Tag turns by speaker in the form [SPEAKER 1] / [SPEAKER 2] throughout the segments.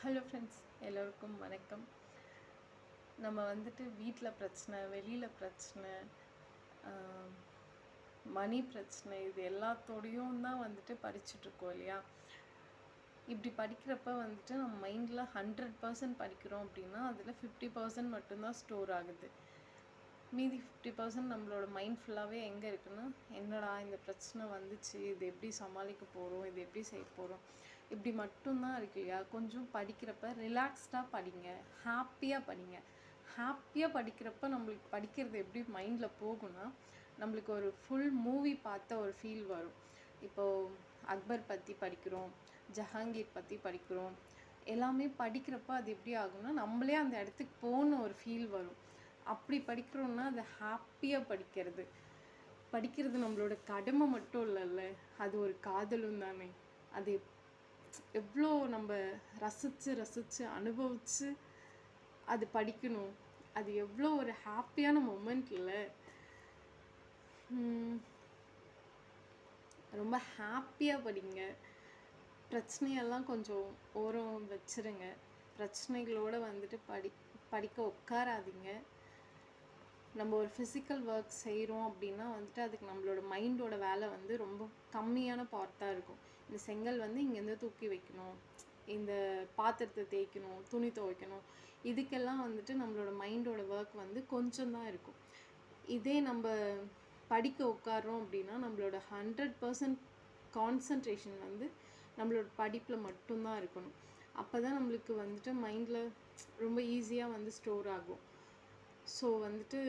[SPEAKER 1] Hello friends, எல்லோருக்கும் வணக்கம். நம்ம வந்துட்டு வீட்டில் பிரச்சனை, வெளியில் பிரச்சனை, மணி பிரச்சனை, இது எல்லாத்தோடையும் தான் வந்துட்டு படிச்சுட்ருக்கோம் இல்லையா? இப்படி படிக்கிறப்ப வந்துட்டு நம்ம மைண்டில் 100% படிக்கிறோம் அப்படின்னா அதில் 50% மட்டும்தான் ஸ்டோர் ஆகுது. மீதி 50% நம்மளோட மைண்ட் ஃபுல்லாகவே எங்கே இருக்குன்னா, என்னடா இந்த பிரச்சனை வந்துச்சு, இது எப்படி சமாளிக்க போகிறோம், இது எப்படி செய்ய போகிறோம், இப்படி மட்டும்தான் இருக்கு இல்லையா? கொஞ்சம் படிக்கிறப்ப ரிலாக்ஸ்டாக படிங்க, ஹாப்பியாக படிங்க. ஹாப்பியாக படிக்கிறப்ப நம்மளுக்கு படிக்கிறது எப்படி மைண்டில் போகும்னா, நம்மளுக்கு ஒரு ஃபுல் மூவி பார்த்த ஒரு ஃபீல் வரும். இப்போது அக்பர் பற்றி படிக்கிறோம், ஜஹாங்கீர் பற்றி படிக்கிறோம், எல்லாமே படிக்கிறப்ப அது எப்படி ஆகும்னா நம்மளே அந்த இடத்துக்கு போன ஒரு ஃபீல் வரும். அப்படி படிக்கிறோன்னா அது ஹாப்பியாக படிக்கிறது நம்மளோட கடமை மட்டும் இல்லைல்ல, அது ஒரு காதலும் தானே. அது எவ்வளோ நம்ம ரசித்து அனுபவித்து அது படிக்கணும். அது எவ்வளோ ஒரு ஹாப்பியான மொமெண்ட் இல்லை. ரொம்ப ஹாப்பியாக படிங்க. பிரச்சனையெல்லாம் கொஞ்சம் ஓரம் வச்சுருங்க. பிரச்சனைகளோடு வந்துட்டு படிக்க உட்காராதீங்க. நம்ம ஒரு ஃபிசிக்கல் ஒர்க் செய்கிறோம் அப்படின்னா வந்துட்டு அதுக்கு நம்மளோட மைண்டோட வேலை வந்து ரொம்ப கம்மியான பார்ட்டாக இருக்கும். இந்த செங்கல் வந்து இங்கேருந்து தூக்கி வைக்கணும், இந்த பாத்திரத்தை தேய்க்கணும், துணி துவைக்கணும், இதுக்கெல்லாம் வந்துட்டு நம்மளோட மைண்டோட ஒர்க் வந்து கொஞ்சம் தான் இருக்கும். இதே நம்ம படிக்க உட்காரோம் அப்படின்னா நம்மளோட 100% கான்சன்ட்ரேஷன் வந்து நம்மளோட படிப்பில் மட்டும்தான் இருக்கணும். அப்போ தான் நம்மளுக்கு வந்துட்டு மைண்டில் ரொம்ப ஈஸியாக வந்து ஸ்டோர் ஆகும். ஸோ வந்துட்டு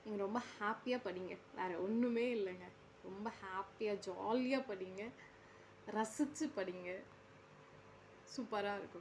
[SPEAKER 1] நீங்கள் ரொம்ப ஹாப்பியாக படிங்க, வேறு ஒன்றுமே இல்லைங்க. ரொம்ப ஹாப்பியாக ஜாலியாக படிங்க, ரசித்து படிங்க, சூப்பராக இருக்கும்.